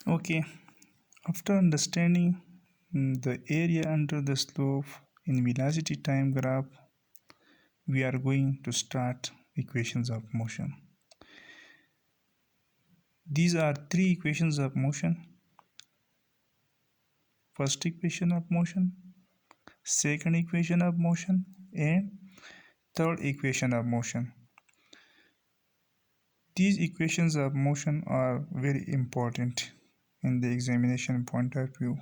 Okay, after understanding the area under the slope in velocity time graph, we are going to start equations of motion. These are three equations of motion. First equation of motion, second equation of motion, and third equation of motion. These equations of motion are very important in the examination point of view.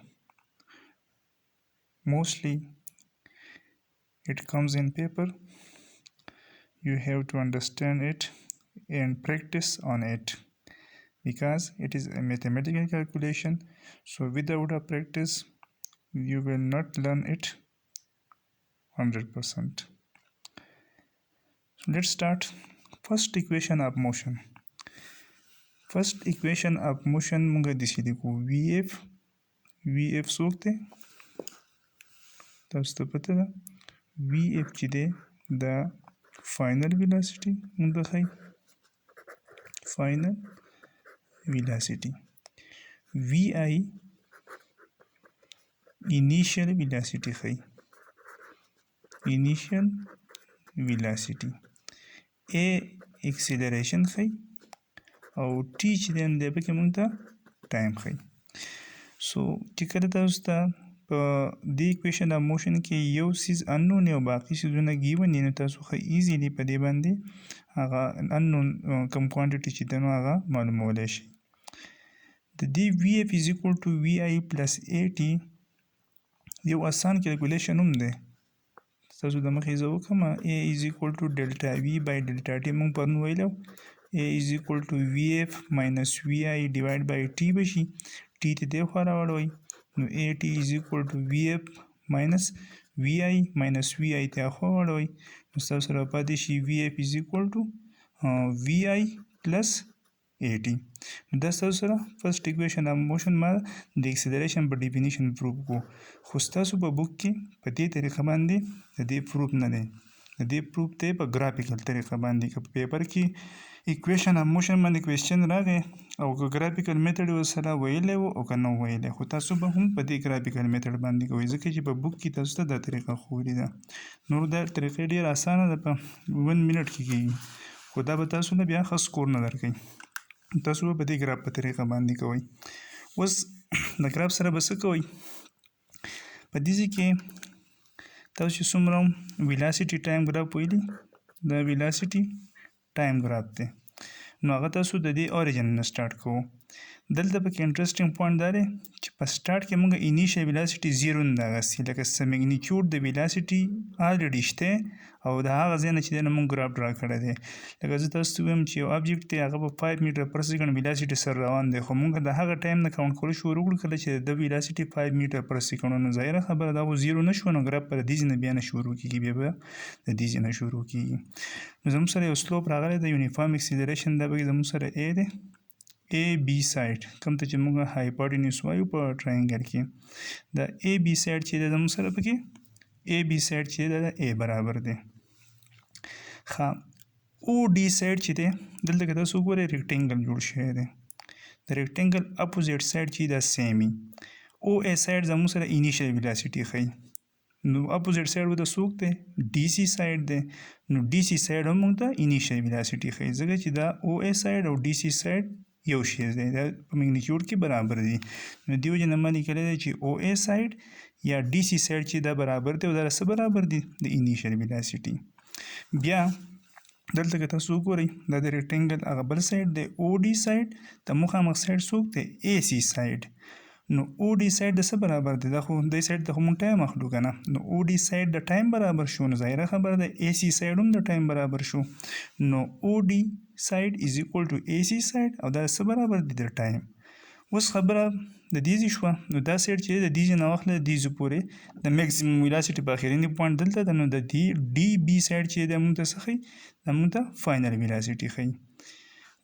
Mostly it comes in paper. You have to understand it and practice on it because it is a mathematical calculation. So without a practice, you will not learn it 100%. So let's start. First equation of motion. First equation of motion munga disidiku VF سوکته تاسو ته پته ده VF چې دی دا فاینل ویلاسیټي موږ ښایي فاینل ویلاسیټي VI initial velocity ښایي initial velocity A acceleration ښایي او T چې دی دی پکې موږ ته ټایم ښایي سو چې کله تاسو ته په دې اکویشن اف موشن کې یو سیز انون او باقي سیزونه ګیون نو تاسو ښه ایزیلی په دې باندې هغه انون کم کوانټیټي چې دی نو هغه معلومولی شي د دې VF is equal to VI plus AT یو آسان کیلکولیشن هم دی تاسو د مخې زه وکړم A is equal to delta V by delta T موږ پرون ویلو A is equal to VF minus VI divided by T بشي T ته دې خوا راوړئ نو AT is equal to VF minus VI minus VI ته خوا واړوئ نو ستاسو سره پاتې شي VF is equal to VI plus AT دا ستاسو سره فرست اکویشن اف موشن ما د اکسلریشن په ډیفینیشن پروف کو خو ستاسو په بوک کې په دې طریقه باندې د دې پروف نه دی د دې پروف ته په ګرافیکل طریقه باندې که په پیپر کې equation of motion باندې کوېسچن راغی او که ګرافیکل میتھډ ورسره ویلی و او که نه ویلی خو تاسو به هم په دې ګرافیکل میتھډ باندې کوئ ځکه چې په بوک کې تاسو ته دا طریقه ښودلې ده نور دا طریقې ډېر اسانه ده په 1 منټ کې کېږي خو دا به تاسو نه بیا ښه سکور نه درکوي تاسو به په دې ګراف په طریقه باندې کوئ اوس د ګراف سره به څه کوئ په دې ځای کې تاسو چې څومره ویلاسیټي ټایم ګراف ویلي دا ویلاسیټي ټایم ګراف دی نو هغه تاسو د دې اوریجن نه سٹارټ کوو دلته پکې انټرسټینګ پوینټ دا دی چې په سٹارټ کې موږ انیشل ویلاسیټي زیرو نه ده اخیستې لکه څه میګنیچیوډ د ویلاسیټي الریډي شته او د هغه ځای نه چې دی نه موږ ګراف ډرا کړی دی لکه زه تاسو ته ویم چې یو آبجیکټ دی هغه په 5 میټر پر سیکنډ ویلاسیټي سره روان دی خو موږ د هغه ټایم نه کاونټ کول شروع کړو کله چې د ویلاسیټي 5 میټر پر سیکنډ نو ظاهره خبره دا خو زیرو نه شو نو ګراف پر دې ځای نه بیا نه شروع کېږي بیا به د دې ځای نه شروع کېږي نو زموږ سره یو سلوپ راغلی د یونیفارم اکسیلریشن دا به زموږ سره A دی A B سایډ کوم ته چې موږ هایپوټینیوس وایو په ټراینګل کې دا A B سایډ چې دی زموږ سره پکې A B سایډ چې دی دا A برابر دی ښه او ډي سایډ چې دی دلته که تاسو وګورئ ریکټینګل جوړ شوی دی د ریکټینګل اپوزیټ سایډ چې دا سیم وي او A سایډ زموږ سره انیشل ویلاسیټي ښیي نو اپوزیټ سایډ به د څوک دی ډي سي سایډ دی نو ډي سي سایډ هم موږ ته انیشل ویلاسیټي ښیي ځکه چې دا او A سایډ او ډي سي سایډ یو شی دی دا په میګنیچیوډ کې برابر دي نو دې وجې نه ما لیکلی دی چې او A سایډ یا ډي سي سایډ چې دا برابر دی او دا څه برابر دي د انیشل ویلاسیټي بیا دلته که تاسو وګورئ دا د ریکټینګل هغه بل سایډ دی او ډي سایډ د مخامخ سایډ څوک دی A C سایډ نو او ډي سایډ د څه برابر دی دا خو دې سایډ ته خو موږ ټایم اخلو که نه نو او ډي سایډ د ټایم برابر شو نو ظاهره خبره ده A C سایډ هم د ټایم برابر شو نو او ډي سایډ از ایکول ټو A C سایډ او دا څه برابر دی د ټایم اوس خبره د دې ځای شوه نو دا سایډ چې د دې ځای نه واخله د دې ځای پورې د میکسیمم ویلاسیټي په اخریني پوینټ دلته ده نو د دې ډي بي سایډ چې دی موږ ته څه ښیي دا موږ ته فاینل ویلاسیټي ښیي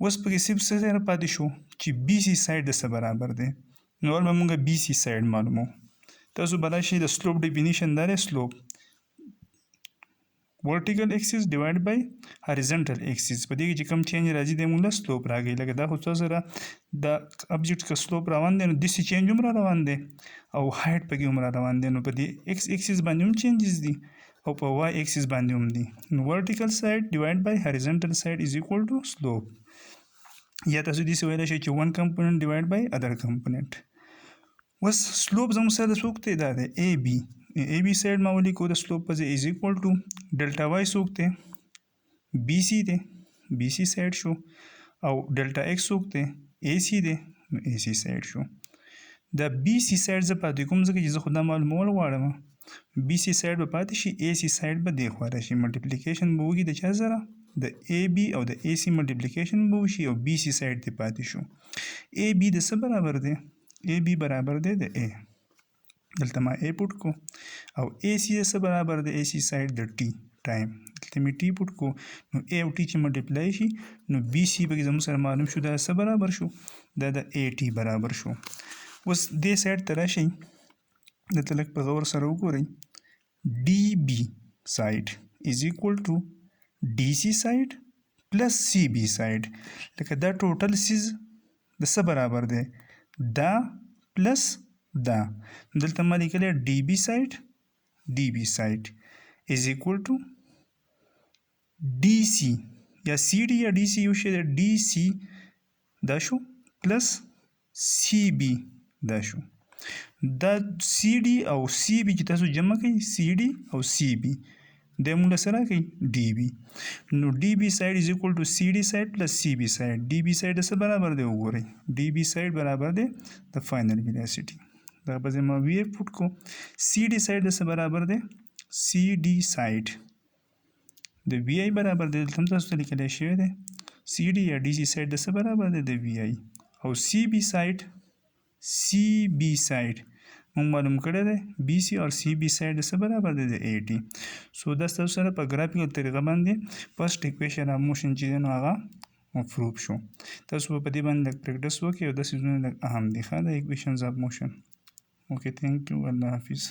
اوس پکې صرف څه سره پاتې شو چې بي سي سایډ د څه برابر دی نو اول به موږ بي سي سایډ معلومو تاسو بلای شئ د سلوپ ډیفینیشن دا دی سلوپ ورټیکل اکسس ډیوایډ بای هاریزونټل اکسس. په دې کې چې کوم چینج راځي د موږ له سلوپ راغی. لکه دا خو څه سره د ابجیکټ که سلوپ روان دی نو داسې چینج هم را روان دی او هایټ پکې هم را روان دی. نو په دې ایکس اکسس باندې هم چینجز دي او په وای اکسس باندې هم دي. نو ورټیکل سایډ ډیوایډ بای هاریزونټل سایډ از ایکوال ټو سلوپ. یا تاسو دې ویلی شئ چې ون کمپوننټ ډیوایډ بای ادر کمپوننټ. اوس سلوپ زموږ سره څوک دی؟ دا دی اے بی. اے بی سایډ ما ولیکو د سلوپ په ځای از ایکوال ټو ډلټا وای څوک دی؟ بی سی دی، بی سی سایډ شو. او ډلټا ایکس څوک دی؟ اے سی دی، نو اے سی سایډ شو. دا بی سی سایډ زه پاتې کوم ځکه چې زه خو دا معلومول غواړم. بی سی سایډ به پاتې شي، اے سی سایډ به دې خوا راشي. ملټیپلیکیشن به وکړي د چا سره؟ د اے بی او د اے سی ملټیپلیکیشن به وشي او بی سی سایډ دې پاتې شو. اے بی د څه برابر دی؟ اے بی برابر دی د اے. دلته ما اے پوټ کو او اے سی د څه برابر دی؟ اے سی سایډ د ټي ټایم. دلته مې ټي پوټ کو نو اے او ټي چې ملټیپلای شي نو بی سی پکې زموږ سره معلوم شو دا څه برابر شو؟ دا د اے ټي برابر شو. اوس دې سایډ ته راشئ، دلته لږ په غور سره وګورئ. ډي بي سایډ از ایکوال ټو ډي سی سایډ پلس سی بی سایډ. لکه دا ټوټل سیز د څه برابر دی؟ دا پلس دا. دلته ما لیکلی ډي بي سایډ از ایکوال ټو ډي سی یا سی ډي یا ډي سی یو شی دی، ډي سی دا شو پلس سی بی دا شو. دا سی ډي او سی بی چې تاسو جمع کوئ، سی ډي او سی بی دا موږ له څه راکوي؟ ډي بي. نو ډي بي سایډ از ایکوال ټو سی ډي سایډ پلس سی بی سایډ. ډي بي سایډ د څه برابر دی وګورئ؟ ډي بي سایډ برابر دی د فاینل ویلاسیټي. دا په ځای ما وی اف پوټ کو. سی ډي سایډ د څه برابر دی؟ سی ډي سایډ د وی آی برابر دی. دلته هم تاسو ته لیکلی شوی دی سی ډي یا ډي سی سایډ د څه برابر دی؟ د وی آی. او سی بی سایډ مونږ معلوم کړی دی بی سی او سی بی سایډ د څه برابر دی؟ د اے ټي. سو دا ستاسو سره په ګرافیکل طریقه باندې فرسټ ایکویشن اف موشن چې دی نو هغه پروف شو. تاسو په دې باندې لږ پریکټس وکړئ او دا څیزونه لږ اهم دي. ښه د ایکویشنز اف موشن. اوکې، تھینک یو، الله حافظ.